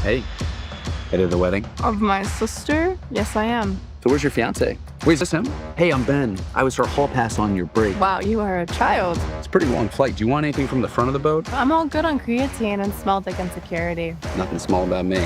Hey, headed to the wedding? Of my sister? Yes, I am. So where's your fiance? Wait, is this him? Hey, I'm Ben. I was her hall pass on your break. Wow, you are a child. It's a pretty long flight. Do you want anything from the front of the boat? I'm all good on creatine and small dick insecurity. Nothing small about me.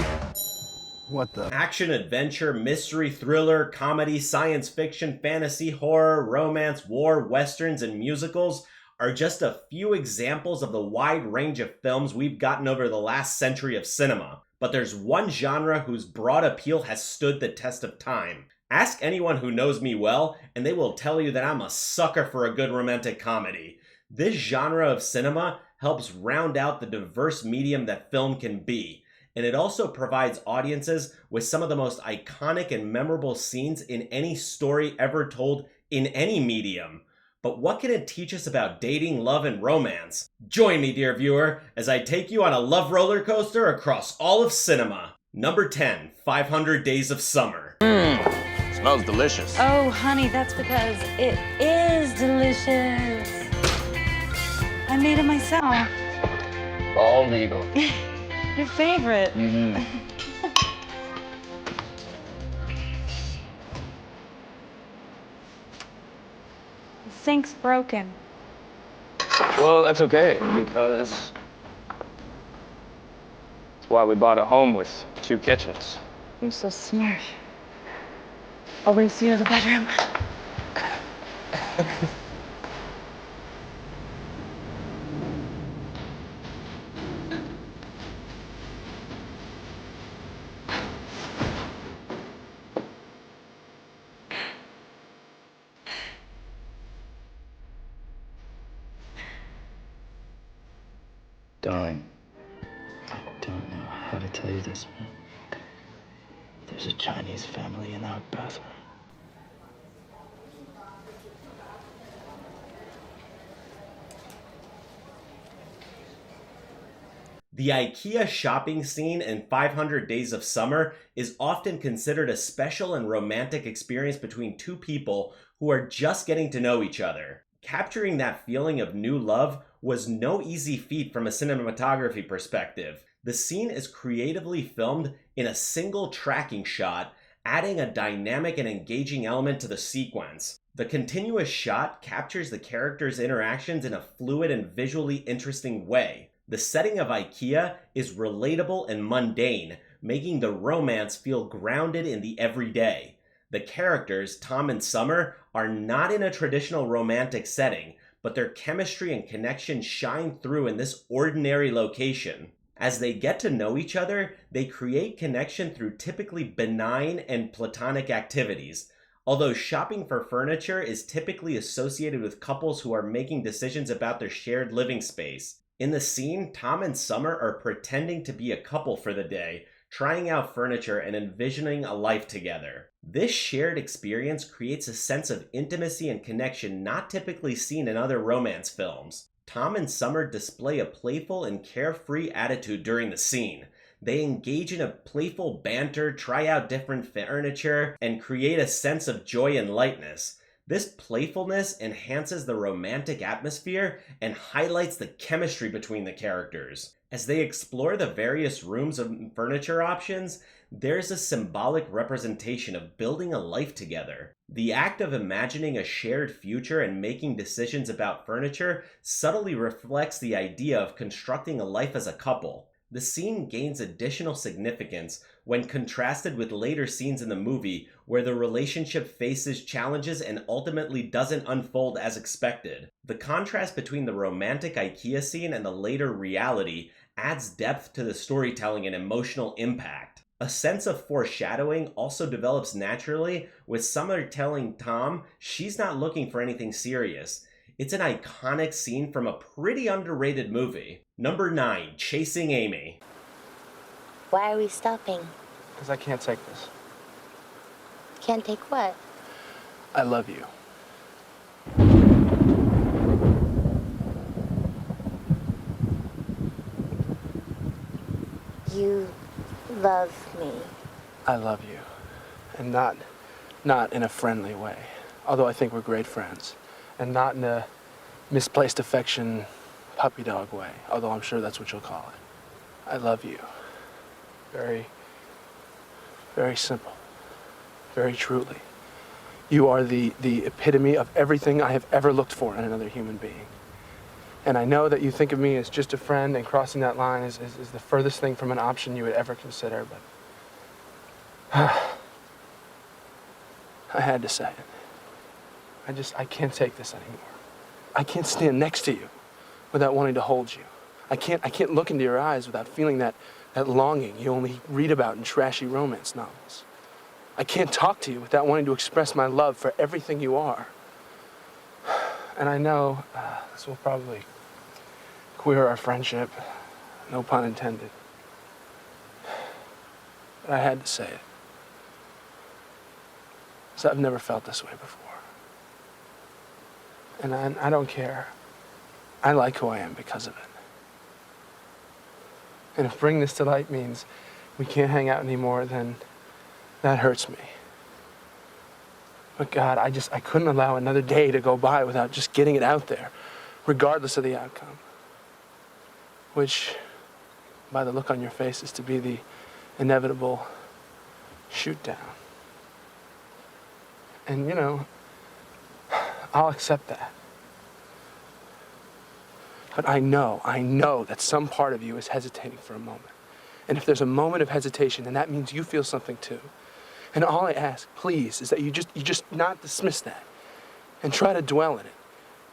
What the? Action, adventure, mystery, thriller, comedy, science fiction, fantasy, horror, romance, war, westerns, and musicals are just a few examples of the wide range of films we've gotten over the last century of cinema. But there's one genre whose broad appeal has stood the test of time. Ask anyone who knows me well, and they will tell you that I'm a sucker for a good romantic comedy. This genre of cinema helps round out the diverse medium that film can be, and it also provides audiences with some of the most iconic and memorable scenes in any story ever told in any medium. But what can it teach us about dating, love, and romance? Join me, dear viewer, as I take you on a love roller coaster across all of cinema. Number 10, 500 Days of Summer. Smells delicious. Oh, honey, that's because it is delicious. I made it myself. All legal. Your favorite. The sink's broken. Well, that's okay, because that's why we bought a home with 2 kitchens. You're so smart. I'll race you to the bedroom. Darling, I don't know how to tell you this, but there's a Chinese family in our bathroom. The IKEA shopping scene in 500 Days of Summer is often considered a special and romantic experience between 2 people who are just getting to know each other. Capturing that feeling of new love was no easy feat from a cinematography perspective. The scene is creatively filmed in a single tracking shot, adding a dynamic and engaging element to the sequence. The continuous shot captures the characters' interactions in a fluid and visually interesting way. The setting of IKEA is relatable and mundane, making the romance feel grounded in the everyday. The characters, Tom and Summer, are not in a traditional romantic setting, but their chemistry and connection shine through in this ordinary location. As they get to know each other, they create connection through typically benign and platonic activities. Although shopping for furniture is typically associated with couples who are making decisions about their shared living space. In the scene, Tom and Summer are pretending to be a couple for the day, trying out furniture and envisioning a life together. This shared experience creates a sense of intimacy and connection not typically seen in other romance films. Tom and Summer display a playful and carefree attitude during the scene. They engage in a playful banter, try out different furniture, and create a sense of joy and lightness. This playfulness enhances the romantic atmosphere and highlights the chemistry between the characters. As they explore the various rooms and furniture options, there's a symbolic representation of building a life together. The act of imagining a shared future and making decisions about furniture subtly reflects the idea of constructing a life as a couple. The scene gains additional significance when contrasted with later scenes in the movie where the relationship faces challenges and ultimately doesn't unfold as expected. The contrast between the romantic IKEA scene and the later reality adds depth to the storytelling and emotional impact. A sense of foreshadowing also develops naturally, with Summer telling Tom she's not looking for anything serious. It's an iconic scene from a pretty underrated movie. Number 9, Chasing Amy. Why are we stopping? Because I can't take this. Can't take what? I love you. You love me. I love you. And not in a friendly way. Although I think we're great friends. And not in a misplaced affection, puppy dog way. Although I'm sure that's what you'll call it. I love you. very, very simple, very truly. You are the epitome of everything I have ever looked for in another human being. And I know that you think of me as just a friend, and crossing that line is the furthest thing from an option you would ever consider, but I had to say it. I can't take this anymore. I can't stand next to you without wanting to hold you. I can't look into your eyes without feeling that longing you only read about in trashy romance novels. I can't talk to you without wanting to express my love for everything you are. And I know this will probably queer our friendship, no pun intended. But I had to say it. So I've never felt this way before. And I don't care. I like who I am because of it. And if bringing this to light means we can't hang out anymore, then that hurts me. But God, I couldn't allow another day to go by without just getting it out there, regardless of the outcome. Which, by the look on your face, is to be the inevitable shoot down. And you know, I'll accept that. But I know that some part of you is hesitating for a moment. And if there's a moment of hesitation, then that means you feel something too. And all I ask, please, is that you just not dismiss that and try to dwell in it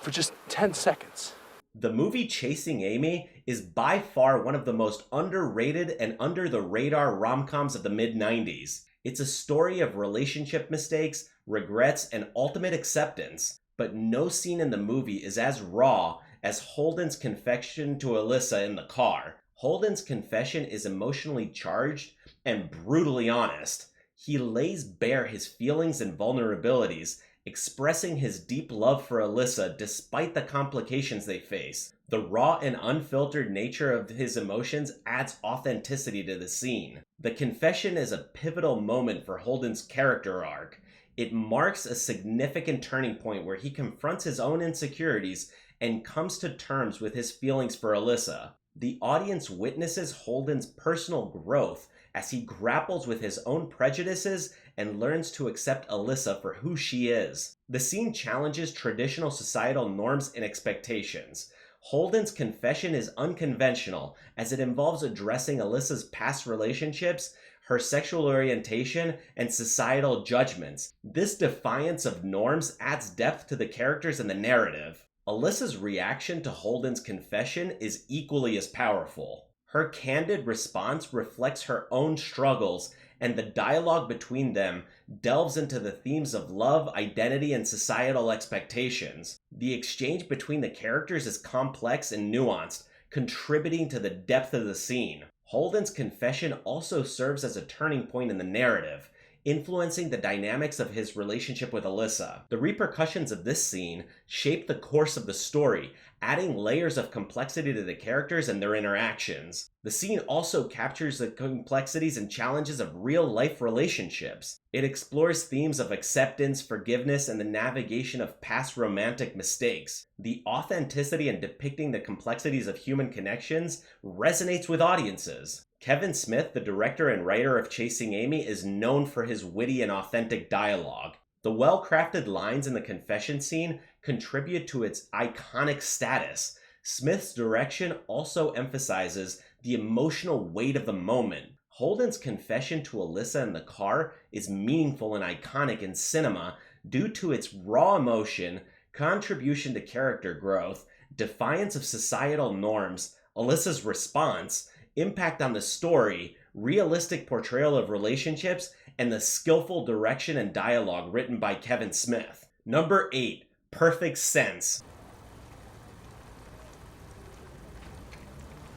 for just 10 seconds. The movie Chasing Amy is by far one of the most underrated and under-the-radar rom-coms of the mid-90s. It's a story of relationship mistakes, regrets, and ultimate acceptance. But no scene in the movie is as raw as Holden's confession to Alyssa in the car. Holden's confession is emotionally charged and brutally honest. He lays bare his feelings and vulnerabilities, expressing his deep love for Alyssa despite the complications they face. The raw and unfiltered nature of his emotions adds authenticity to the scene. The confession is a pivotal moment for Holden's character arc. It marks a significant turning point where he confronts his own insecurities and comes to terms with his feelings for Alyssa. The audience witnesses Holden's personal growth as he grapples with his own prejudices and learns to accept Alyssa for who she is. The scene challenges traditional societal norms and expectations. Holden's confession is unconventional as it involves addressing Alyssa's past relationships, her sexual orientation, and societal judgments. This defiance of norms adds depth to the characters and the narrative. Alyssa's reaction to Holden's confession is equally as powerful. Her candid response reflects her own struggles, and the dialogue between them delves into the themes of love, identity, and societal expectations. The exchange between the characters is complex and nuanced, contributing to the depth of the scene. Holden's confession also serves as a turning point in the narrative, influencing the dynamics of his relationship with Alyssa. The repercussions of this scene shape the course of the story, adding layers of complexity to the characters and their interactions. The scene also captures the complexities and challenges of real-life relationships. It explores themes of acceptance, forgiveness, and the navigation of past romantic mistakes. The authenticity in depicting the complexities of human connections resonates with audiences. Kevin Smith, the director and writer of Chasing Amy, is known for his witty and authentic dialogue. The well-crafted lines in the confession scene contribute to its iconic status. Smith's direction also emphasizes the emotional weight of the moment. Holden's confession to Alyssa in the car is meaningful and iconic in cinema due to its raw emotion, contribution to character growth, defiance of societal norms, Alyssa's response, impact on the story, realistic portrayal of relationships, and the skillful direction and dialogue written by Kevin Smith. Number 8, Perfect Sense.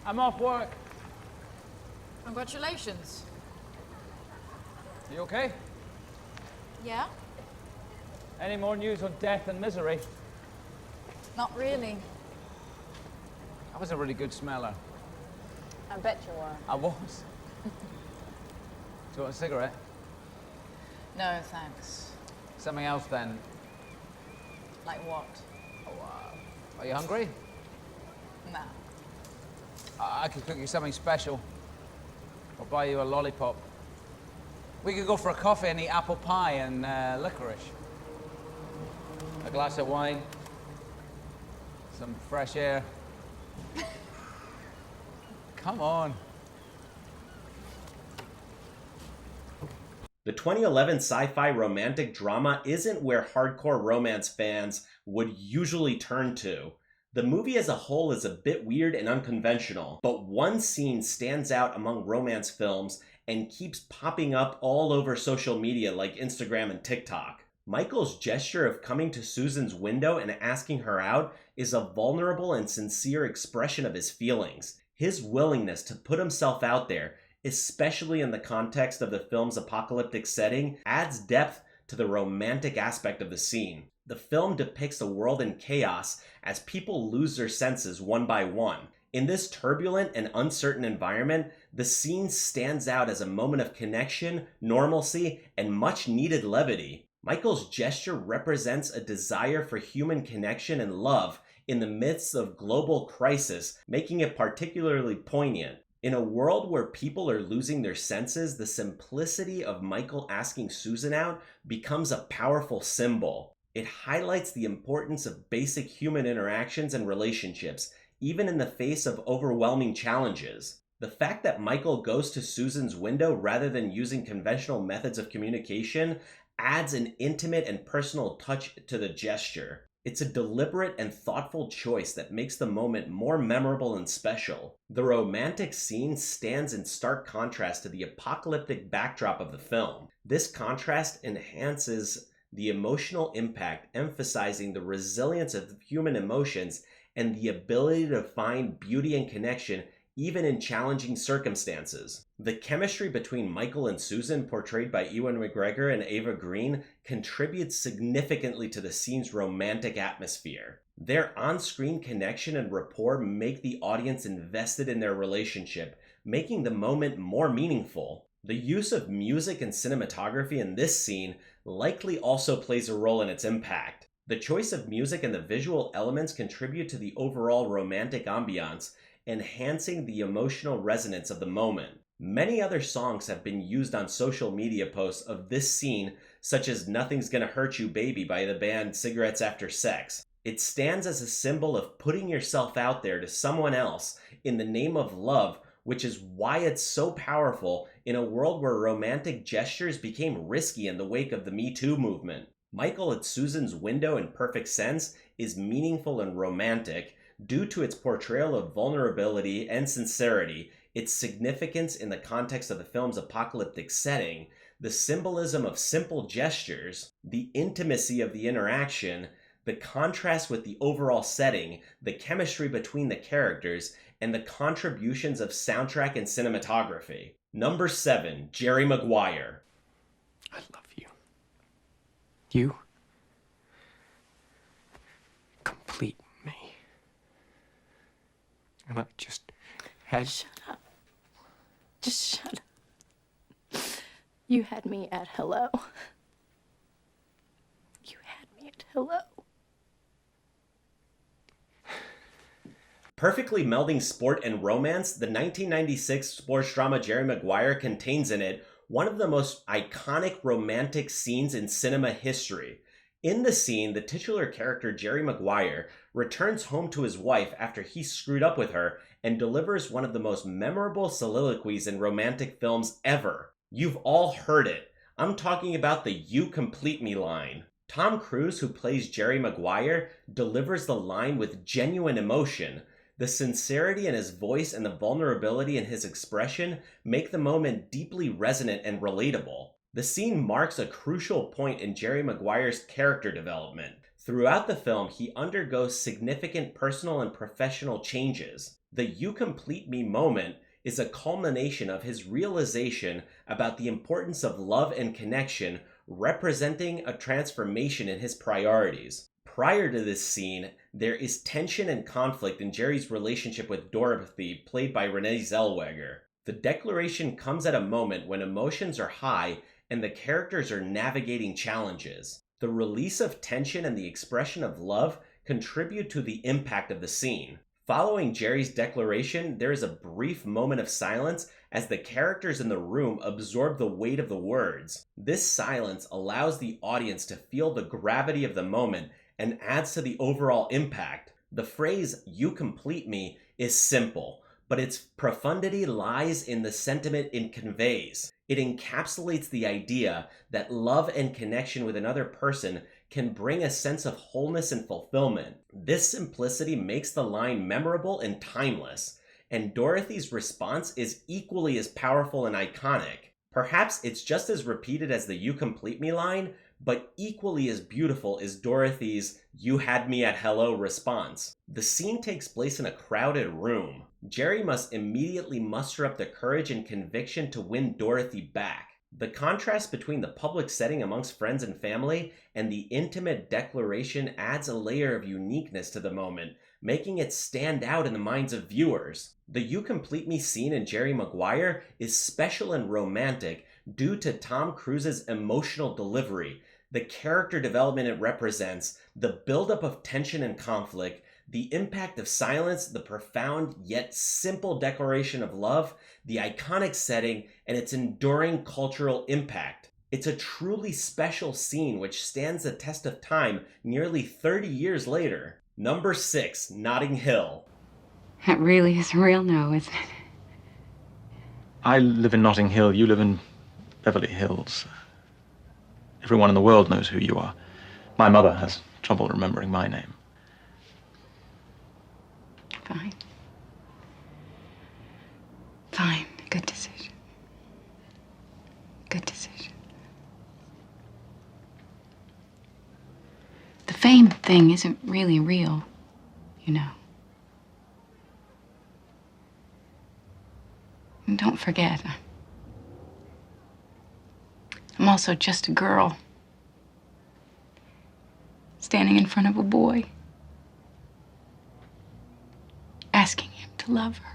I'm off work. Congratulations. You okay? Yeah? Any more news on death and misery? Not really. I was a really good smeller. I bet you were. I was. Do you want a cigarette? No, thanks. Something else then. Like what? Are you hungry? No. I could cook you something special. I'll buy you a lollipop. We could go for a coffee and eat apple pie and licorice. A glass of wine. Some fresh air. Come on. The 2011 sci-fi romantic drama isn't where hardcore romance fans would usually turn to. The movie as a whole is a bit weird and unconventional, but one scene stands out among romance films and keeps popping up all over social media like Instagram and TikTok. Michael's gesture of coming to Susan's window and asking her out is a vulnerable and sincere expression of his feelings. His willingness to put himself out there, especially in the context of the film's apocalyptic setting, adds depth to the romantic aspect of the scene. The film depicts a world in chaos as people lose their senses one by one. In this turbulent and uncertain environment, the scene stands out as a moment of connection, normalcy, and much needed levity. Michael's gesture represents a desire for human connection and love in the midst of global crisis, making it particularly poignant. In a world where people are losing their senses, the simplicity of Michael asking Susan out becomes a powerful symbol. It highlights the importance of basic human interactions and relationships, even in the face of overwhelming challenges. The fact that Michael goes to Susan's window rather than using conventional methods of communication adds an intimate and personal touch to the gesture. It's a deliberate and thoughtful choice that makes the moment more memorable and special. The romantic scene stands in stark contrast to the apocalyptic backdrop of the film. This contrast enhances the emotional impact, emphasizing the resilience of human emotions and the ability to find beauty and connection even in challenging circumstances. The chemistry between Michael and Susan, portrayed by Ewan McGregor and Ava Green, contributes significantly to the scene's romantic atmosphere. Their on-screen connection and rapport make the audience invested in their relationship, making the moment more meaningful. The use of music and cinematography in this scene likely also plays a role in its impact. The choice of music and the visual elements contribute to the overall romantic ambiance, enhancing the emotional resonance of the moment. Many other songs have been used on social media posts of this scene, such as Nothing's Gonna Hurt You Baby by the band Cigarettes After Sex. It stands as a symbol of putting yourself out there to someone else in the name of love, which is why it's so powerful in a world where romantic gestures became risky in the wake of the Me Too movement. Michael at Susan's window in Perfect Sense is meaningful and romantic due to its portrayal of vulnerability and sincerity, its significance in the context of the film's apocalyptic setting, the symbolism of simple gestures, the intimacy of the interaction, the contrast with the overall setting, the chemistry between the characters, and the contributions of soundtrack and cinematography. Number 7, Jerry Maguire. I love you. You complete me. And I just had... Shut up. Just shut up. You had me at hello. You had me at hello. Perfectly melding sport and romance, the 1996 sports drama Jerry Maguire contains in it one of the most iconic romantic scenes in cinema history. In the scene, the titular character Jerry Maguire returns home to his wife after he screwed up with her and delivers one of the most memorable soliloquies in romantic films ever. You've all heard it. I'm talking about the "You complete me" line. Tom Cruise, who plays Jerry Maguire, delivers the line with genuine emotion. The sincerity in his voice and the vulnerability in his expression make the moment deeply resonant and relatable. The scene marks a crucial point in Jerry Maguire's character development. Throughout the film, he undergoes significant personal and professional changes. The "You complete me" moment is a culmination of his realization about the importance of love and connection, representing a transformation in his priorities. Prior to this scene, there is tension and conflict in Jerry's relationship with Dorothy, played by Renee Zellweger. The declaration comes at a moment when emotions are high and the characters are navigating challenges. The release of tension and the expression of love contribute to the impact of the scene. Following Jerry's declaration, there is a brief moment of silence as the characters in the room absorb the weight of the words. This silence allows the audience to feel the gravity of the moment and adds to the overall impact. The phrase, "you complete me," is simple, but its profundity lies in the sentiment it conveys. It encapsulates the idea that love and connection with another person can bring a sense of wholeness and fulfillment. This simplicity makes the line memorable and timeless, and Dorothy's response is equally as powerful and iconic. Perhaps it's just as repeated as the "you complete me" line, but equally as beautiful is Dorothy's "you had me at hello" response. The scene takes place in a crowded room. Jerry must immediately muster up the courage and conviction to win Dorothy back. The contrast between the public setting amongst friends and family and the intimate declaration adds a layer of uniqueness to the moment, making it stand out in the minds of viewers. The "you complete me" scene in Jerry Maguire is special and romantic due to Tom Cruise's emotional delivery, the character development it represents, the buildup of tension and conflict, the impact of silence, the profound yet simple declaration of love, the iconic setting, and its enduring cultural impact. It's a truly special scene which stands the test of time nearly 30 years later. Number 6, Notting Hill. That really is real now, isn't it? I live in Notting Hill. You live in Beverly Hills. Everyone in the world knows who you are. My mother has trouble remembering my name. Fine. Fine. Good decision. Good decision. The fame thing isn't really real, you know. And don't forget, I'm also just a girl standing in front of a boy, asking him to love her.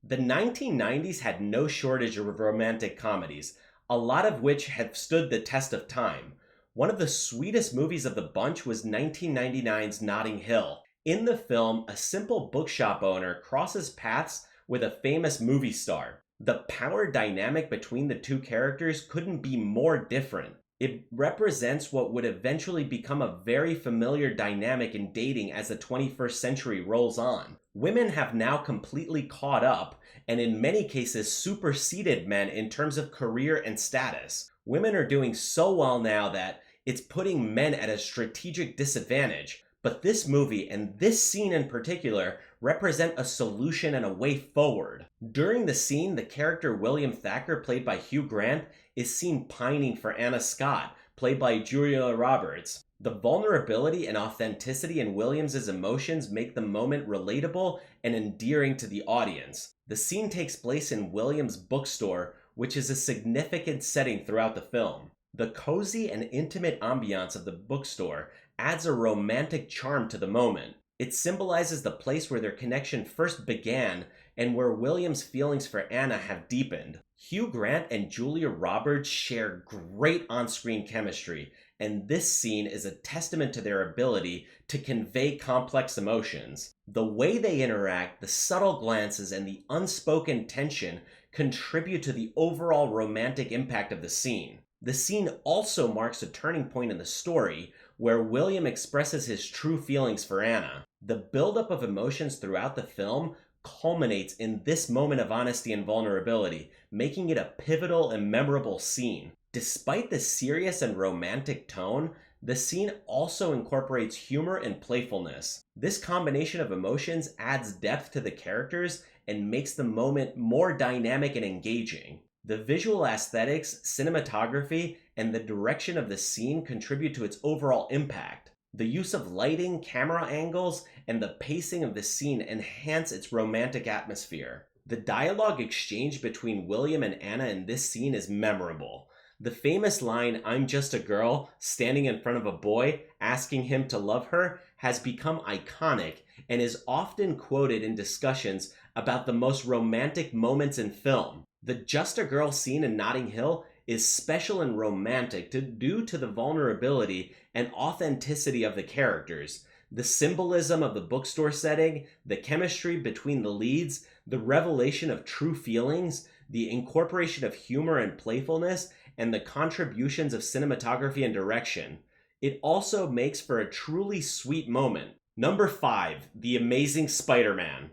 The 1990s had no shortage of romantic comedies, a lot of which have stood the test of time. One of the sweetest movies of the bunch was 1999's Notting Hill. In the film, a simple bookshop owner crosses paths with a famous movie star. The power dynamic between the two characters couldn't be more different. It represents what would eventually become a very familiar dynamic in dating as the 21st century rolls on. Women have now completely caught up, and in many cases superseded men in terms of career and status. Women are doing so well now that it's putting men at a strategic disadvantage. But this movie, and this scene in particular, represent a solution and a way forward. During the scene, the character William Thacker, played by Hugh Grant, is seen pining for Anna Scott, played by Julia Roberts. The vulnerability and authenticity in Williams' emotions make the moment relatable and endearing to the audience. The scene takes place in Williams' bookstore, which is a significant setting throughout the film. The cozy and intimate ambiance of the bookstore adds a romantic charm to the moment. It symbolizes the place where their connection first began and where Williams' feelings for Anna have deepened. Hugh Grant and Julia Roberts share great on-screen chemistry, and this scene is a testament to their ability to convey complex emotions. The way they interact, the subtle glances, and the unspoken tension contribute to the overall romantic impact of the scene. The scene also marks a turning point in the story, where William expresses his true feelings for Anna. The buildup of emotions throughout the film culminates in this moment of honesty and vulnerability, making it a pivotal and memorable scene. Despite the serious and romantic tone, the scene also incorporates humor and playfulness. This combination of emotions adds depth to the characters and makes the moment more dynamic and engaging. The visual aesthetics, cinematography, and the direction of the scene contribute to its overall impact. The use of lighting, camera angles, and the pacing of the scene enhance its romantic atmosphere. The dialogue exchange between William and Anna in this scene is memorable. The famous line, "I'm just a girl," standing in front of a boy, asking him to love her, has become iconic and is often quoted in discussions about the most romantic moments in film. The "just a girl" scene in Notting Hill is special and romantic due to the vulnerability and authenticity of the characters, the symbolism of the bookstore setting, the chemistry between the leads, the revelation of true feelings, the incorporation of humor and playfulness, and the contributions of cinematography and direction. It also makes for a truly sweet moment. Number 5, The Amazing Spider-Man.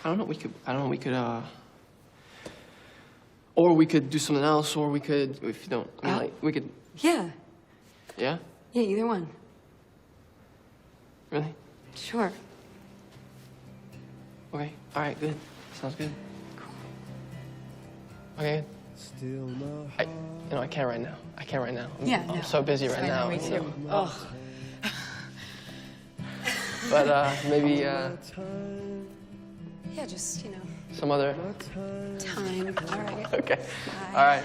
I don't know, or we could do something else, or we could, if you don't, I mean, like, we could, Yeah. yeah? Yeah, either one. Really? Sure. Okay, all right, good. Sounds good. Okay. I can't right now. I'm so busy right now. Me too. Oh. But maybe Yeah, just, some other time. All right. Okay. All right.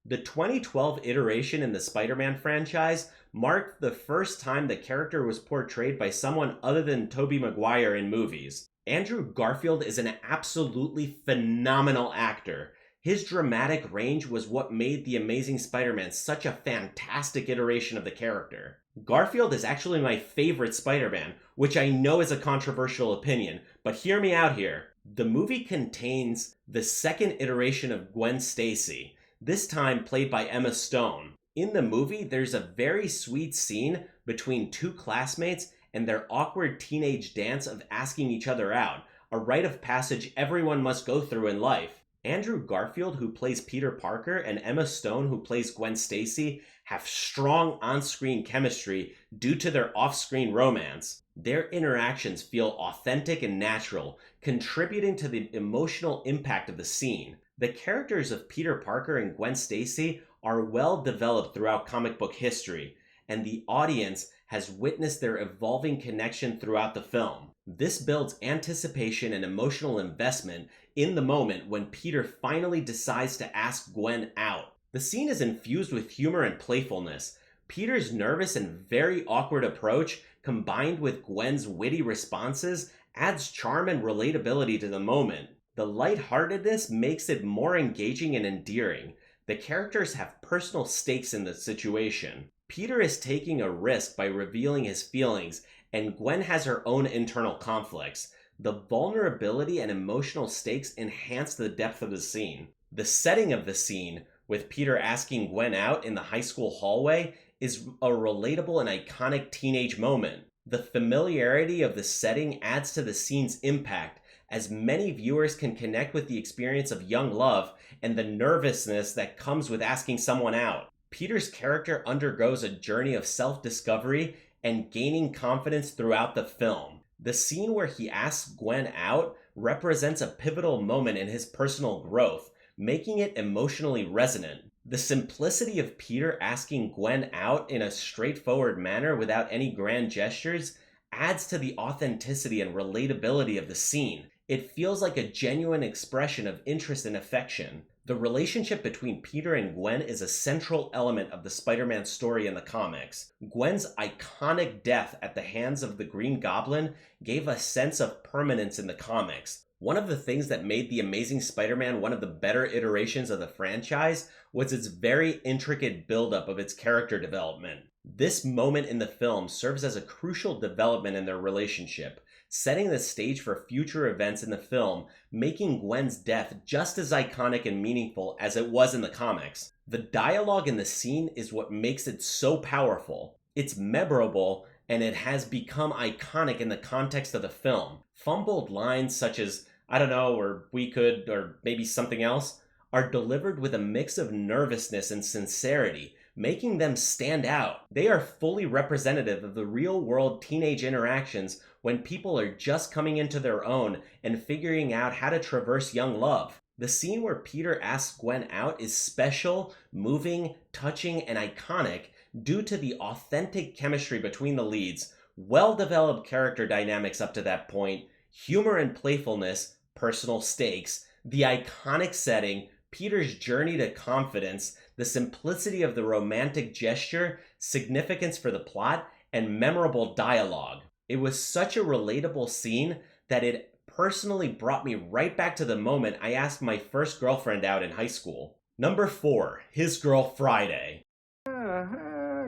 The 2012 iteration in the Spider-Man franchise marked the first time the character was portrayed by someone other than Tobey Maguire in movies. Andrew Garfield is an absolutely phenomenal actor. His dramatic range was what made The Amazing Spider-Man such a fantastic iteration of the character. Garfield is actually my favorite Spider-Man, which I know is a controversial opinion, but hear me out here. The movie contains the second iteration of Gwen Stacy, this time played by Emma Stone. In the movie, there's a very sweet scene between two classmates and their awkward teenage dance of asking each other out, a rite of passage everyone must go through in life. Andrew Garfield, who plays Peter Parker, and Emma Stone, who plays Gwen Stacy, have strong on-screen chemistry due to their off-screen romance. Their interactions feel authentic and natural, contributing to the emotional impact of the scene. The characters of Peter Parker and Gwen Stacy are well developed throughout comic book history, and the audience has witnessed their evolving connection throughout the film. This builds anticipation and emotional investment in the moment when Peter finally decides to ask Gwen out. The scene is infused with humor and playfulness. Peter's nervous and very awkward approach, combined with Gwen's witty responses, adds charm and relatability to the moment. The lightheartedness makes it more engaging and endearing. The characters have personal stakes in the situation. Peter is taking a risk by revealing his feelings, and Gwen has her own internal conflicts. The vulnerability and emotional stakes enhance the depth of the scene. The setting of the scene, with Peter asking Gwen out in the high school hallway, is a relatable and iconic teenage moment. The familiarity of the setting adds to the scene's impact, as many viewers can connect with the experience of young love and the nervousness that comes with asking someone out. Peter's character undergoes a journey of self-discovery and gaining confidence throughout the film. The scene where he asks Gwen out represents a pivotal moment in his personal growth, making it emotionally resonant. The simplicity of Peter asking Gwen out in a straightforward manner without any grand gestures adds to the authenticity and relatability of the scene. It feels like a genuine expression of interest and affection. The relationship between Peter and Gwen is a central element of the Spider-Man story in the comics. Gwen's iconic death at the hands of the Green Goblin gave a sense of permanence in the comics. One of the things that made The Amazing Spider-Man one of the better iterations of the franchise was its very intricate buildup of its character development. This moment in the film serves as a crucial development in their relationship, setting the stage for future events in the film, making Gwen's death just as iconic and meaningful as it was in the comics. The dialogue in the scene is what makes it so powerful. It's memorable, and it has become iconic in the context of the film. Fumbled lines such as, "I don't know," or "we could," or maybe something else, are delivered with a mix of nervousness and sincerity, making them stand out. They are fully representative of the real-world teenage interactions when people are just coming into their own and figuring out how to traverse young love. The scene where Peter asks Gwen out is special, moving, touching, and iconic due to the authentic chemistry between the leads, well-developed character dynamics up to that point, Humor and playfulness, personal stakes, the iconic setting, Peter's journey to confidence, the simplicity of the romantic gesture, significance for the plot, and memorable dialogue. It was such a relatable scene that it personally brought me right back to the moment I asked my first girlfriend out in high school. Number 4, His Girl Friday.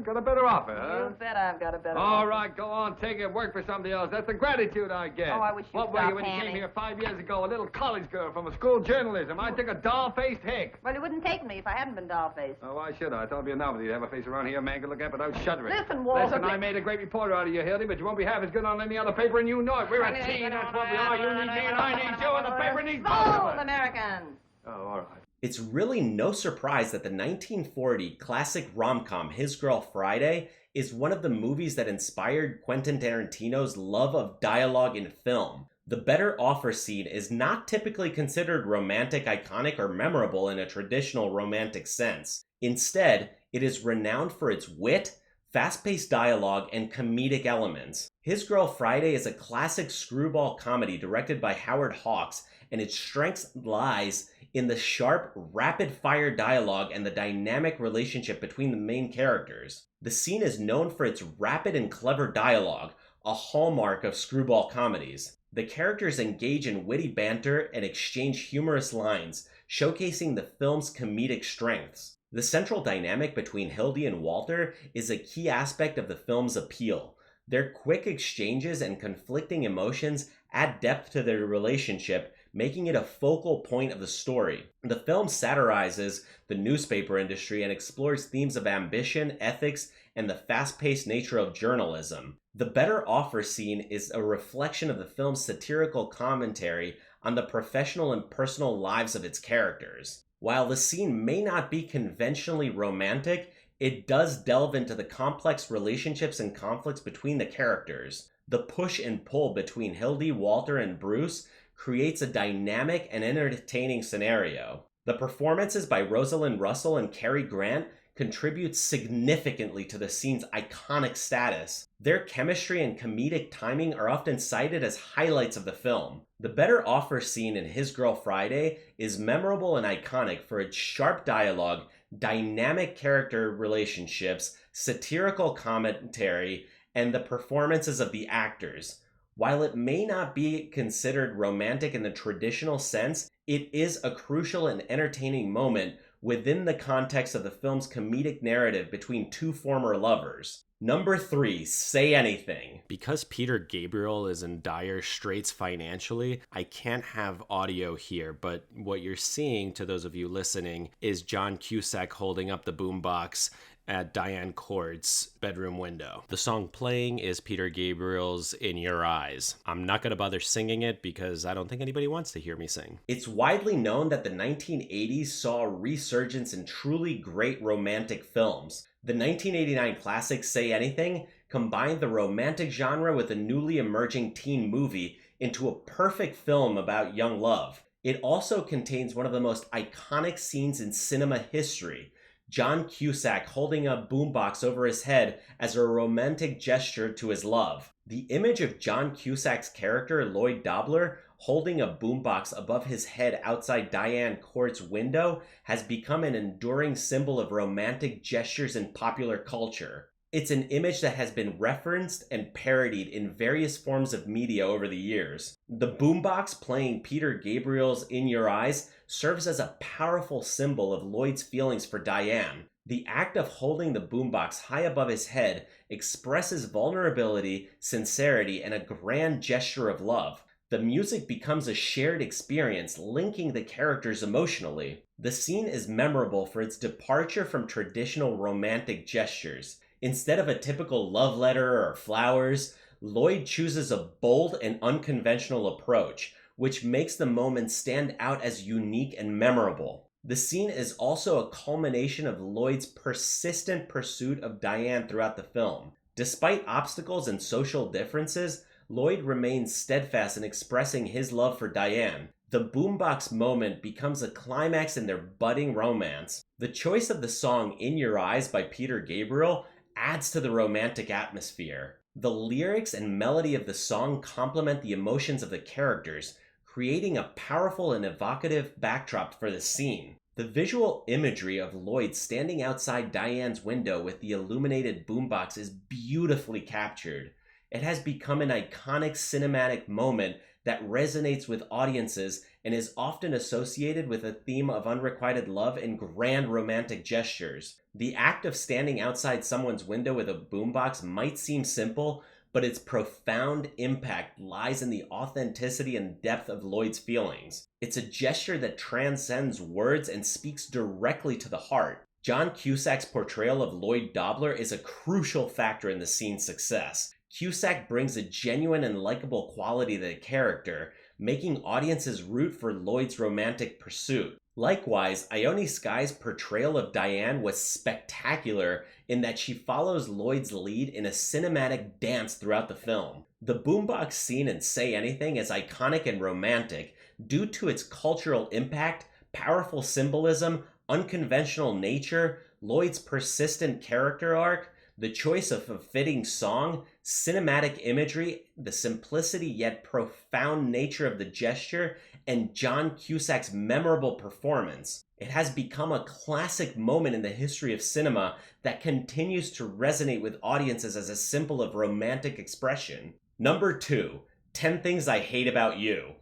Got a better offer, huh? You bet I've got a better All offer. right, go on, take it, work for somebody else. That's the gratitude I get. Oh, I wish you'd What were stop you when you panning. came here 5 years ago? A little college girl from a school journalism. I took a doll-faced hick. Well, you wouldn't take me if I hadn't been doll-faced. Oh, why should I? I thought it'd be a novelty to have a face around here a man could look at without shuddering. Listen, Walter. Listen, I made a great reporter out of you, Hildy, but you won't be half as good on any other paper, and you know it. We're a team, that's what we are. You need me, and I need you, and the paper needs both of Bold us. Americans. Oh, all right. It's really no surprise that the 1940 classic rom-com His Girl Friday is one of the movies that inspired Quentin Tarantino's love of dialogue in film. The better offer scene is not typically considered romantic, iconic, or memorable in a traditional romantic sense. Instead, it is renowned for its wit, fast-paced dialogue, and comedic elements. His Girl Friday is a classic screwball comedy directed by Howard Hawks, and its strength lies in the sharp, rapid-fire dialogue and the dynamic relationship between the main characters. The scene is known for its rapid and clever dialogue, a hallmark of screwball comedies. The characters engage in witty banter and exchange humorous lines, showcasing the film's comedic strengths. The central dynamic between Hildy and Walter is a key aspect of the film's appeal. Their quick exchanges and conflicting emotions add depth to their relationship, making it a focal point of the story. The film satirizes the newspaper industry and explores themes of ambition, ethics, and the fast-paced nature of journalism. The better offer scene is a reflection of the film's satirical commentary on the professional and personal lives of its characters. While the scene may not be conventionally romantic, it does delve into the complex relationships and conflicts between the characters. The push and pull between Hildy, Walter, and Bruce creates a dynamic and entertaining scenario. The performances by Rosalind Russell and Cary Grant contribute significantly to the scene's iconic status. Their chemistry and comedic timing are often cited as highlights of the film. The better offer scene in His Girl Friday is memorable and iconic for its sharp dialogue, dynamic character relationships, satirical commentary, and the performances of the actors. While it may not be considered romantic in the traditional sense, it is a crucial and entertaining moment within the context of the film's comedic narrative between two former lovers. Number 3, Say Anything. Because Peter Gabriel is in dire straits financially, I can't have audio here, but what you're seeing, to those of you listening, is John Cusack holding up the boombox at Diane Court's bedroom window. The song playing is Peter Gabriel's In Your Eyes. I'm not going to bother singing it because I don't think anybody wants to hear me sing. It's widely known that the 1980s saw a resurgence in truly great romantic films. The 1989 classic Say Anything combined the romantic genre with a newly emerging teen movie into a perfect film about young love. It also contains one of the most iconic scenes in cinema history, John Cusack holding a boombox over his head as a romantic gesture to his love. The image of John Cusack's character, Lloyd Dobler, holding a boombox above his head outside Diane Court's window has become an enduring symbol of romantic gestures in popular culture. It's an image that has been referenced and parodied in various forms of media over the years. The boombox playing Peter Gabriel's In Your Eyes serves as a powerful symbol of Lloyd's feelings for Diane. The act of holding the boombox high above his head expresses vulnerability, sincerity, and a grand gesture of love. The music becomes a shared experience, linking the characters emotionally. The scene is memorable for its departure from traditional romantic gestures. Instead of a typical love letter or flowers, Lloyd chooses a bold and unconventional approach, which makes the moment stand out as unique and memorable. The scene is also a culmination of Lloyd's persistent pursuit of Diane throughout the film. Despite obstacles and social differences, Lloyd remains steadfast in expressing his love for Diane. The boombox moment becomes a climax in their budding romance. The choice of the song In Your Eyes by Peter Gabriel adds to the romantic atmosphere. The lyrics and melody of the song complement the emotions of the characters, creating a powerful and evocative backdrop for the scene. The visual imagery of Lloyd standing outside Diane's window with the illuminated boombox is beautifully captured. It has become an iconic cinematic moment that resonates with audiences and is often associated with a theme of unrequited love and grand romantic gestures. The act of standing outside someone's window with a boombox might seem simple, but its profound impact lies in the authenticity and depth of Lloyd's feelings. It's a gesture that transcends words and speaks directly to the heart. John Cusack's portrayal of Lloyd Dobler is a crucial factor in the scene's success. Cusack brings a genuine and likable quality to the character, making audiences root for Lloyd's romantic pursuit. Likewise, Ione Skye's portrayal of Diane was spectacular in that she follows Lloyd's lead in a cinematic dance throughout the film. The boombox scene in Say Anything is iconic and romantic due to its cultural impact, powerful symbolism, unconventional nature, Lloyd's persistent character arc, the choice of a fitting song, cinematic imagery, the simplicity yet profound nature of the gesture, and John Cusack's memorable performance. It has become a classic moment in the history of cinema that continues to resonate with audiences as a symbol of romantic expression. Number 2, 10 Things I Hate About You.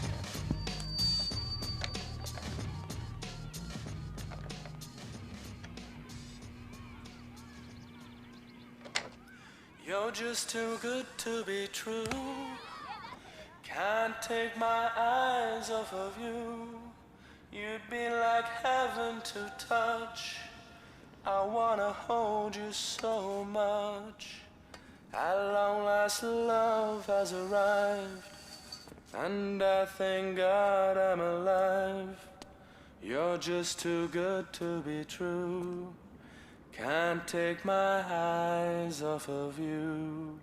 You're just too good to be true. Can't take my eyes off of you. You'd be like heaven to touch. I wanna hold you so much. At long last love has arrived, and I thank God I'm alive. You're just too good to be true. Can't take my eyes off of you.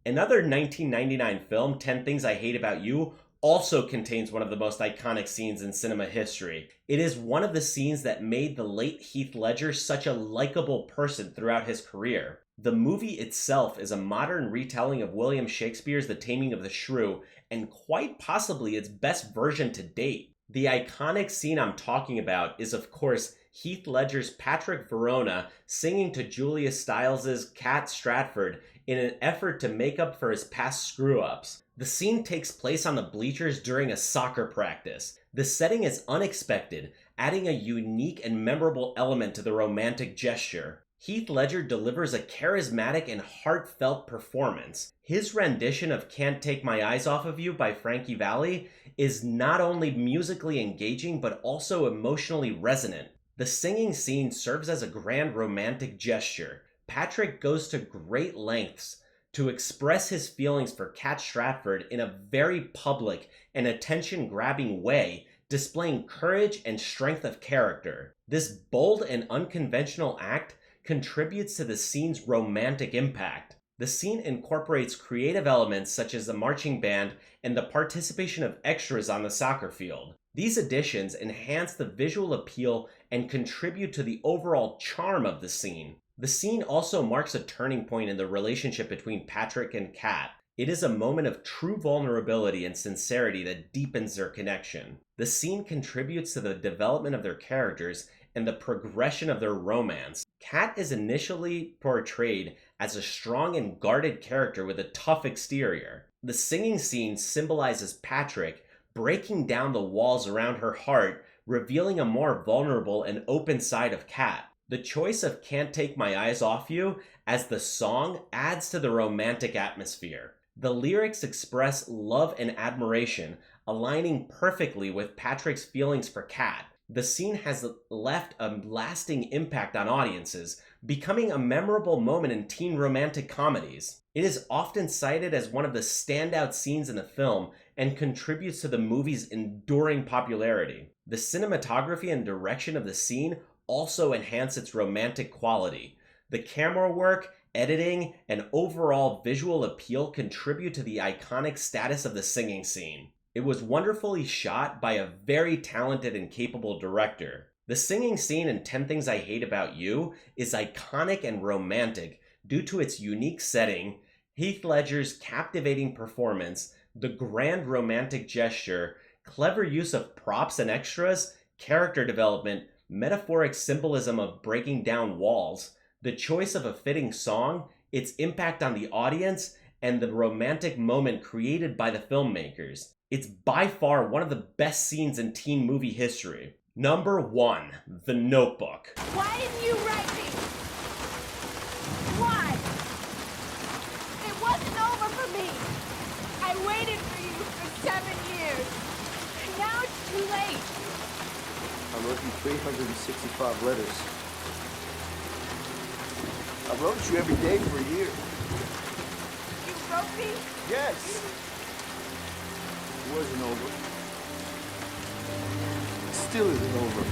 Another 1999 film, 10 Things I Hate About You, also contains one of the most iconic scenes in cinema history. It is one of the scenes that made the late Heath Ledger such a likable person throughout his career. The movie itself is a modern retelling of William Shakespeare's The Taming of the Shrew, and quite possibly its best version to date. The iconic scene I'm talking about is, of course, Heath Ledger's Patrick Verona singing to Julia Stiles' Cat Stratford in an effort to make up for his past screw-ups. The scene takes place on the bleachers during a soccer practice. The setting is unexpected, adding a unique and memorable element to the romantic gesture. Heath Ledger delivers a charismatic and heartfelt performance. His rendition of Can't Take My Eyes Off of You by Frankie Valli is not only musically engaging but also emotionally resonant. The singing scene serves as a grand romantic gesture. Patrick goes to great lengths to express his feelings for Cat Stratford in a very public and attention-grabbing way, displaying courage and strength of character. This bold and unconventional act contributes to the scene's romantic impact. The scene incorporates creative elements such as the marching band and the participation of extras on the soccer field. These additions enhance the visual appeal and contribute to the overall charm of the scene. The scene also marks a turning point in the relationship between Patrick and Kat. It is a moment of true vulnerability and sincerity that deepens their connection. The scene contributes to the development of their characters and the progression of their romance. Kat is initially portrayed as a strong and guarded character with a tough exterior. The singing scene symbolizes Patrick breaking down the walls around her heart, revealing a more vulnerable and open side of Kat. The choice of Can't Take My Eyes Off You as the song adds to the romantic atmosphere. The lyrics express love and admiration, aligning perfectly with Patrick's feelings for Kat. The scene has left a lasting impact on audiences, becoming a memorable moment in teen romantic comedies. It is often cited as one of the standout scenes in the film and contributes to the movie's enduring popularity. The cinematography and direction of the scene also enhance its romantic quality. The camera work, editing, and overall visual appeal contribute to the iconic status of the singing scene. It was wonderfully shot by a very talented and capable director. The singing scene in 10 Things I Hate About You is iconic and romantic due to its unique setting, Heath Ledger's captivating performance, the grand romantic gesture, clever use of props and extras, character development, metaphoric symbolism of breaking down walls, the choice of a fitting song, its impact on the audience, and the romantic moment created by the filmmakers. It's by far one of the best scenes in teen movie history. Number 1, The Notebook. Why didn't you write me? Why? It wasn't over for me. I waited for you for 7 years. And now it's too late. I wrote you 365 letters. I wrote you every day for a year. You wrote me? Yes. It wasn't over. It still isn't over.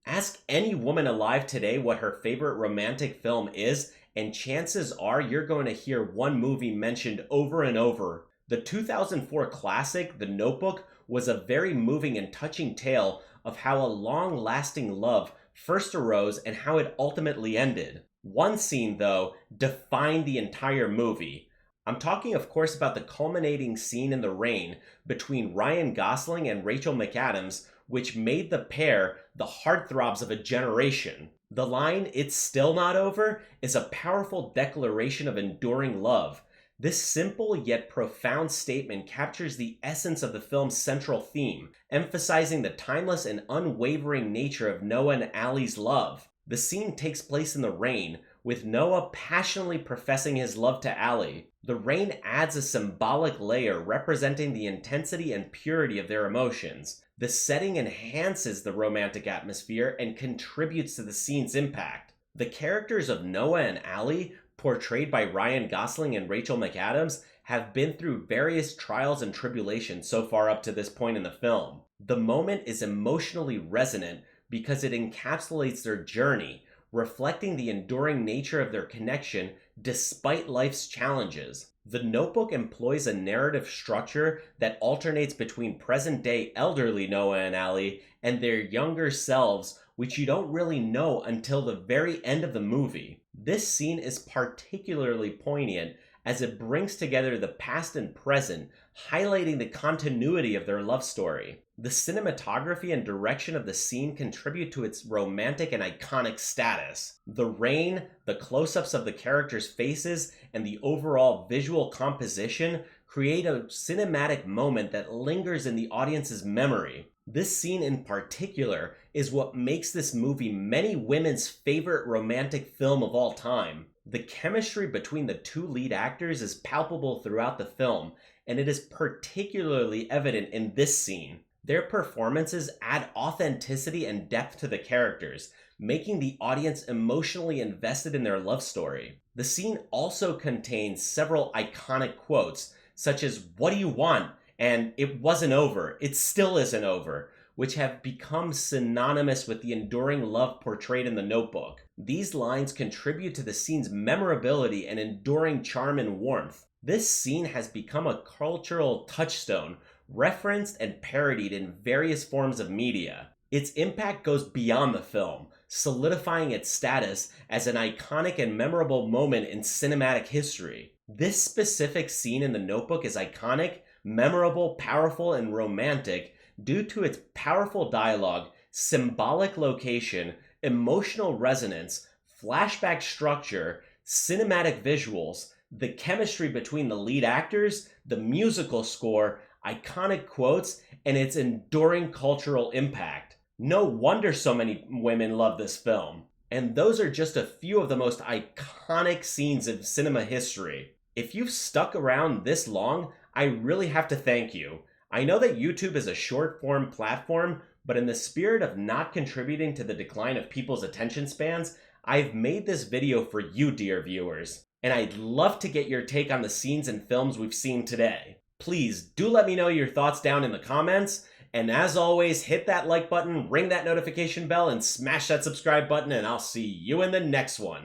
Ask any woman alive today what her favorite romantic film is, and chances are you're going to hear one movie mentioned over and over. The 2004 classic, The Notebook, was a very moving and touching tale of how a long-lasting love first arose and how it ultimately ended. One scene, though, defined the entire movie. I'm talking, of course, about the culminating scene in the rain between Ryan Gosling and Rachel McAdams, which made the pair the heartthrobs of a generation. The line, "It's still not over," is a powerful declaration of enduring love. This simple yet profound statement captures the essence of the film's central theme, emphasizing the timeless and unwavering nature of Noah and Allie's love. The scene takes place in the rain, with Noah passionately professing his love to Allie. The rain adds a symbolic layer representing the intensity and purity of their emotions. The setting enhances the romantic atmosphere and contributes to the scene's impact. The characters of Noah and Allie, portrayed by Ryan Gosling and Rachel McAdams, have been through various trials and tribulations so far up to this point in the film. The moment is emotionally resonant because it encapsulates their journey, reflecting the enduring nature of their connection despite life's challenges. The Notebook employs a narrative structure that alternates between present-day elderly Noah and Allie and their younger selves, which you don't really know until the very end of the movie. This scene is particularly poignant as it brings together the past and present, highlighting the continuity of their love story. The cinematography and direction of the scene contribute to its romantic and iconic status. The rain, the close-ups of the characters' faces, and the overall visual composition create a cinematic moment that lingers in the audience's memory. This scene in particular is what makes this movie many women's favorite romantic film of all time. The chemistry between the two lead actors is palpable throughout the film, and it is particularly evident in this scene. Their performances add authenticity and depth to the characters, making the audience emotionally invested in their love story. The scene also contains several iconic quotes, such as "What do you want?" and "It wasn't over, it still isn't over," which have become synonymous with the enduring love portrayed in The Notebook. These lines contribute to the scene's memorability and enduring charm and warmth. This scene has become a cultural touchstone, referenced and parodied in various forms of media. Its impact goes beyond the film, solidifying its status as an iconic and memorable moment in cinematic history. This specific scene in The Notebook is iconic, memorable, powerful, and romantic due to its powerful dialogue, symbolic location, emotional resonance, flashback structure, cinematic visuals, the chemistry between the lead actors, the musical score, iconic quotes, and its enduring cultural impact. No wonder so many women love this film. And those are just a few of the most iconic scenes in cinema history. If you've stuck around this long, I really have to thank you. I know that YouTube is a short-form platform, but in the spirit of not contributing to the decline of people's attention spans, I've made this video for you, dear viewers. And I'd love to get your take on the scenes and films we've seen today. Please do let me know your thoughts down in the comments. And as always, hit that like button, ring that notification bell, and smash that subscribe button, and I'll see you in the next one.